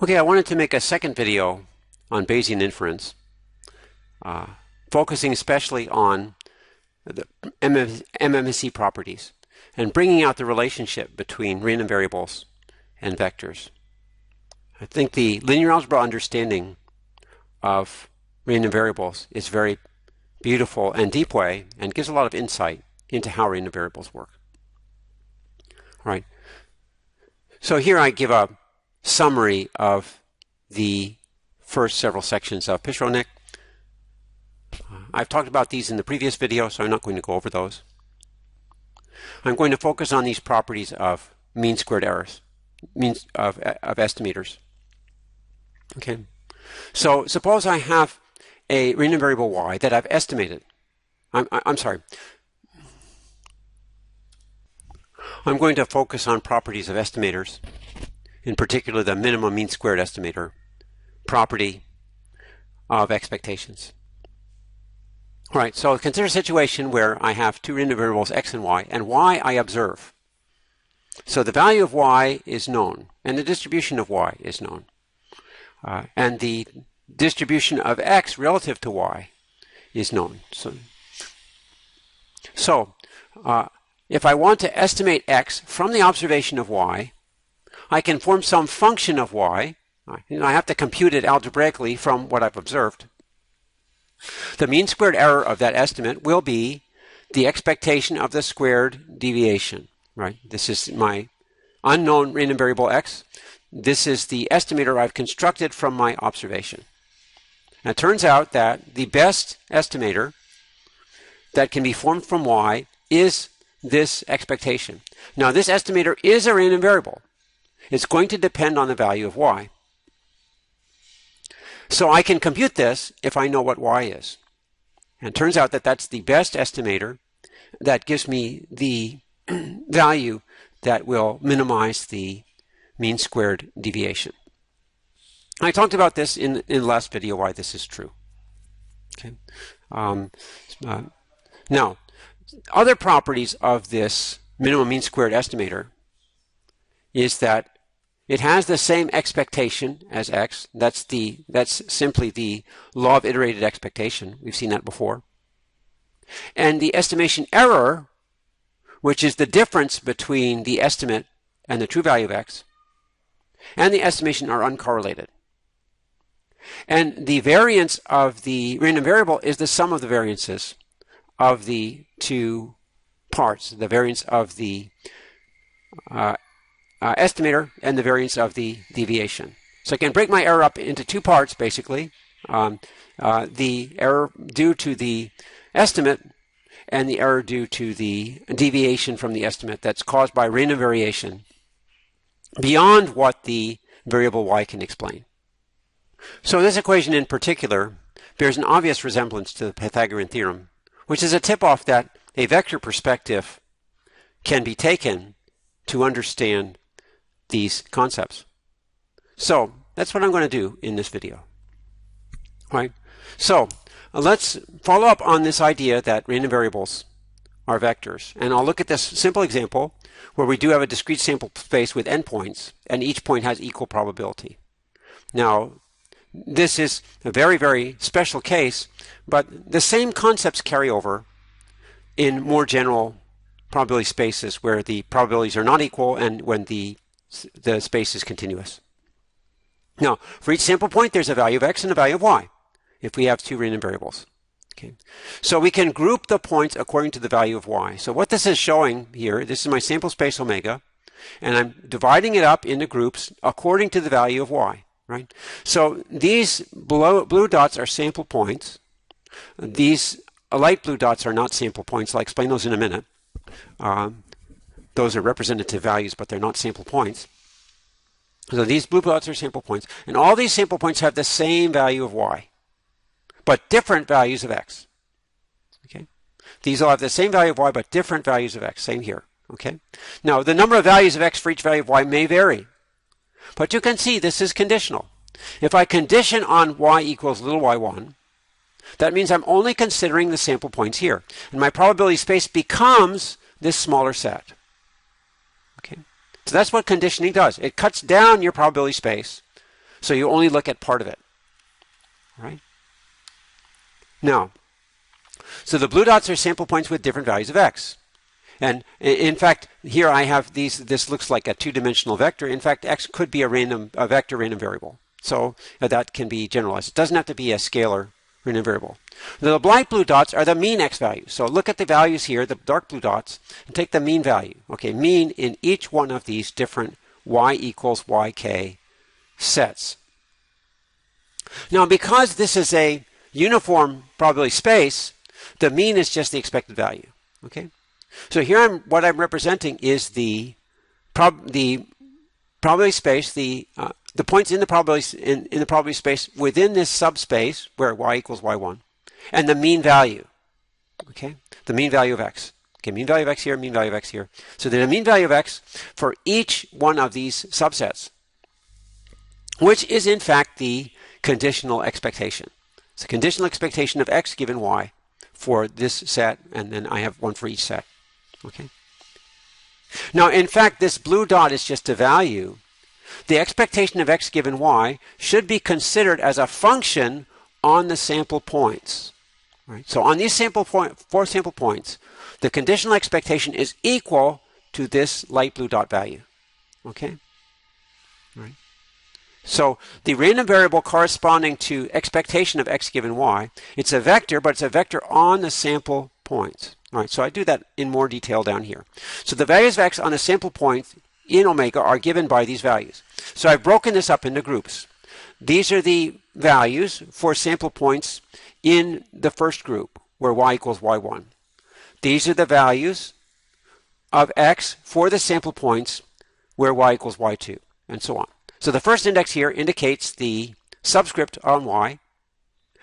Okay, I wanted to make a second video on Bayesian inference, focusing especially on the MMSE properties and bringing out the relationship between random variables and vectors. I think the linear algebra understanding of random variables is very beautiful and deep way and gives a lot of insight into how random variables work. All right. So here I give a summary of the first several sections of Pishronik. I've talked about these in the previous video, so I'm not going to go over those. I'm going to focus on these properties of mean squared errors, means of estimators. Okay. So suppose I have a random variable y that I've estimated. I'm sorry. I'm going to focus on properties of estimators, in particular the minimum mean squared estimator property of expectations. All right, so consider a situation where I have two random variables x and y I observe. So the value of y is known, and the distribution of y is known. And the distribution of x relative to y is known. So if I want to estimate x from the observation of y, I can form some function of y. I have to compute it algebraically from what I've observed. The mean squared error of that estimate will be the expectation of the squared deviation. Right? This is my unknown random variable x. This is the estimator I've constructed from my observation. And it turns out that the best estimator that can be formed from y is this expectation. Now this estimator is a random variable. It's going to depend on the value of y. So I can compute this if I know what y is. And it turns out that that's the best estimator that gives me the value that will minimize the mean squared deviation. I talked about this in the last video, why this is true. Okay. Now, other properties of this minimum mean squared estimator is that it has the same expectation as x. That's simply the law of iterated expectation. We've seen that before. And the estimation error, which is the difference between the estimate and the true value of x, and the estimation are uncorrelated. And the variance of the random variable is the sum of the variances of the two parts, the variance of the estimator and the variance of the deviation. So I can break my error up into two parts, basically. The error due to the estimate and the error due to the deviation from the estimate that's caused by random variation beyond what the variable y can explain. So this equation in particular bears an obvious resemblance to the Pythagorean theorem, which is a tip-off that a vector perspective can be taken to understand these concepts. So that's what I'm going to do in this video. All right. So let's follow up on this idea that random variables are vectors. And I'll look at this simple example where we do have a discrete sample space with endpoints, and each point has equal probability. Now, this is a very, very special case, but the same concepts carry over in more general probability spaces where the probabilities are not equal and when the space is continuous. Now, for each sample point, there's a value of x and a value of y if we have two random variables. Okay. So we can group the points according to the value of y. So what this is showing here, this is my sample space omega, and I'm dividing it up into groups according to the value of y. Right? So these blue dots are sample points. These light blue dots are not sample points. I'll explain those in a minute. Those are representative values, but they're not sample points. So these blue dots are sample points. And all these sample points have the same value of y, but different values of x. Okay? These all have the same value of y, but different values of x. Same here. Okay? Now, the number of values of x for each value of y may vary. But you can see this is conditional. If I condition on y equals little y1, that means I'm only considering the sample points here. And my probability space becomes this smaller set. Okay? So that's what conditioning does. It cuts down your probability space So you only look at part of it. Right? Now, so the blue dots are sample points with different values of x. And in fact, here I have these, this looks like a two-dimensional vector. In fact, x could be a vector random variable. So that can be generalized. It doesn't have to be a scalar random variable. The light blue dots are the mean x values. So look at the values here, the dark blue dots, and take the mean value. Okay, mean in each one of these different y equals yk sets. Now, because this is a uniform probability space, the mean is just the expected value. Okay, so here what I'm representing is the probability space, the points in the probability space within this subspace where y equals y1, and the mean value. Okay, the mean value of x. Okay, mean value of x here, mean value of x here. So there's a mean value of x for each one of these subsets, which is in fact the conditional expectation. It's a conditional expectation of x given y for this set, and then I have one for each set. Okay. Now, in fact, this blue dot is just a value. The expectation of x given y should be considered as a function on the sample points. Right? So on these four sample points, the conditional expectation is equal to this light blue dot value. Okay? Right. So the random variable corresponding to expectation of x given y, it's a vector, but it's a vector on the sample points. All right, so I do that in more detail down here. So the values of x on the sample point in omega are given by these values. So I've broken this up into groups. These are the values for sample points in the first group, where y equals y1. These are the values of x for the sample points where y equals y2, and so on. So the first index here indicates the subscript on y,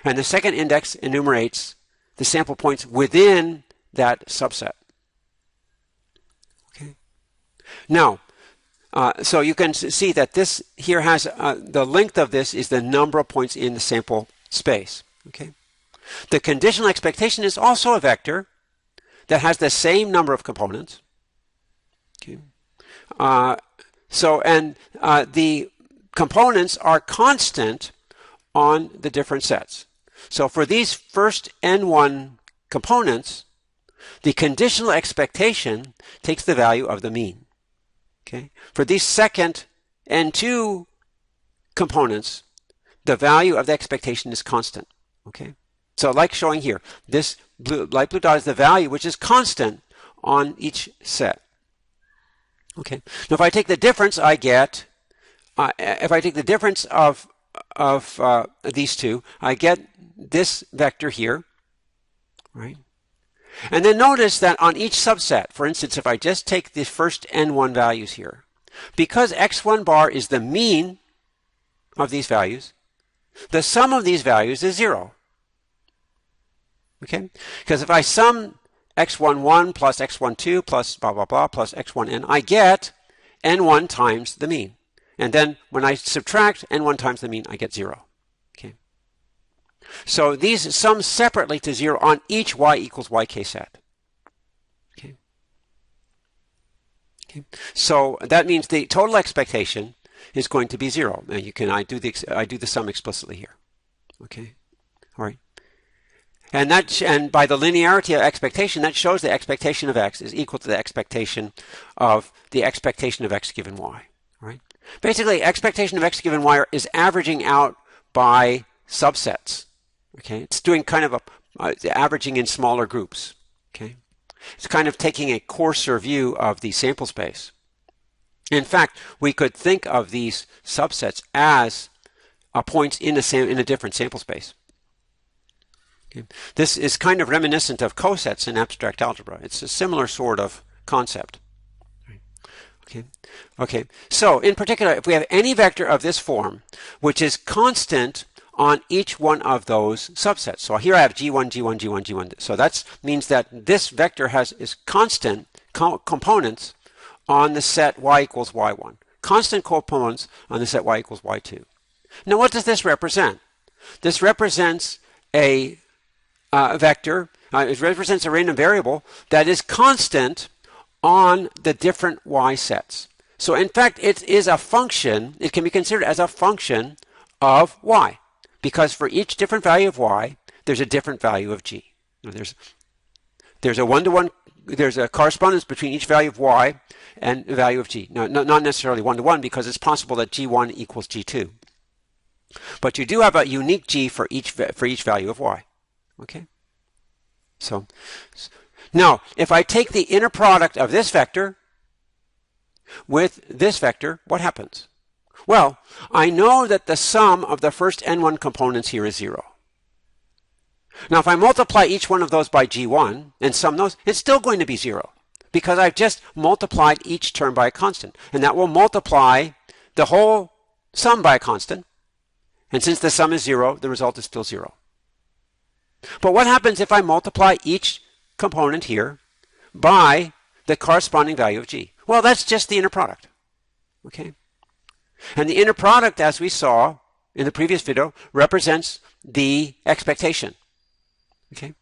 and the second index enumerates the sample points within that subset. Okay. Now, so you can see that this here has the length of this is the number of points in the sample space. Okay. The conditional expectation is also a vector that has the same number of components. Okay. The components are constant on the different sets. So for these first n1 components, the conditional expectation takes the value of the mean. Okay. For these second n2 components, the value of the expectation is constant. Okay. So like showing here, this light blue dot is the value which is constant on each set. Okay. Now if I take the difference, I get, if I take the difference of these two, I get this vector here, right? And then notice that on each subset, for instance, if I just take the first n1 values here, because x1 bar is the mean of these values, the sum of these values is 0. Okay? Because if I sum x11 plus x12 plus blah, blah, blah, plus x1n, I get n1 times the mean. And then when I subtract n1 times the mean, I get 0. Okay. So these sum separately to 0 on each y equals yk set. Okay. Okay. So that means the total expectation is going to be 0. Now you can I do the sum explicitly here. Okay. All right. And by the linearity of expectation, that shows the expectation of x is equal to the expectation of x given y. All right. Basically, expectation of x given y is averaging out by subsets. Okay, it's doing kind of averaging in smaller groups. Okay, it's kind of taking a coarser view of the sample space. In fact, we could think of these subsets as points in a different sample space. Okay. This is kind of reminiscent of cosets in abstract algebra. It's a similar sort of concept. Okay. Okay. So in particular, if we have any vector of this form, which is constant on each one of those subsets. So here I have G1, G1, G1, G1. So that means that this vector is constant components on the set y equals y1. Constant components on the set y equals y2. Now what does this represent? This represents a vector, it represents a random variable that is constant on the different y sets. So in fact, it is a function, it can be considered as a function of y, because for each different value of y, there's a different value of g. There's a one-to-one, there's a correspondence between each value of y and the value of g. No, not necessarily one-to-one, because it's possible that g1 equals g2. But you do have a unique g for each value of y. Okay? So now, if I take the inner product of this vector with this vector, what happens? Well, I know that the sum of the first n1 components here is 0. Now, if I multiply each one of those by g1 and sum those, it's still going to be 0, because I've just multiplied each term by a constant. And that will multiply the whole sum by a constant. And since the sum is 0, the result is still 0. But what happens if I multiply each component here by the corresponding value of g? Well, that's just the inner product. Okay? And the inner product, as we saw in the previous video, represents the expectation. Okay?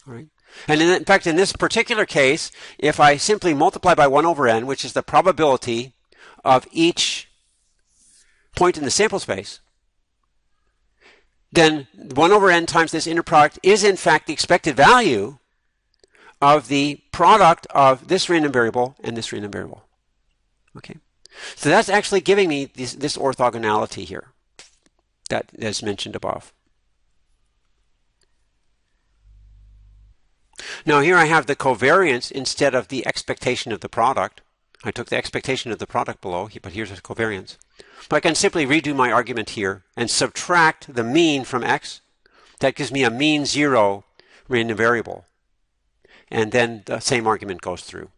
All right. And in fact, in this particular case, if I simply multiply by 1 over n, which is the probability of each point in the sample space, then 1 over n times this inner product is in fact the expected value of the product of this random variable and this random variable. Okay, so that's actually giving me this orthogonality here that is mentioned above. Now here I have the covariance instead of the expectation of the product. I took the expectation of the product below, but here's the covariance. But I can simply redo my argument here and subtract the mean from x. That gives me a mean 0 random variable. And then the same argument goes through.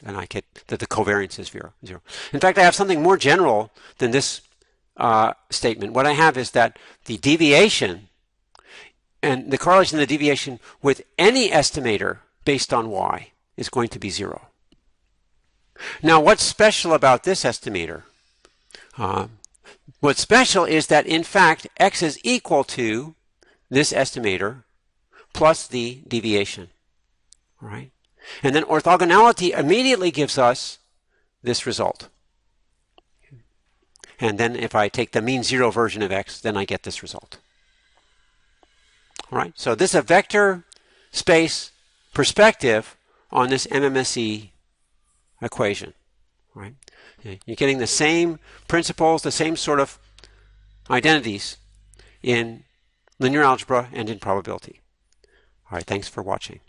And I get that the covariance is 0. In fact, I have something more general than this statement. What I have is that the deviation and the correlation of the deviation with any estimator based on y is going to be 0. Now, what's special about this estimator? What's special is that, in fact, x is equal to this estimator plus the deviation. All right? And then orthogonality immediately gives us this result. And then if I take the mean 0 version of x, then I get this result. All right? So this is a vector space perspective on this MMSE equation. Right? You're getting the same principles, the same sort of identities in linear algebra and in probability. All right, thanks for watching.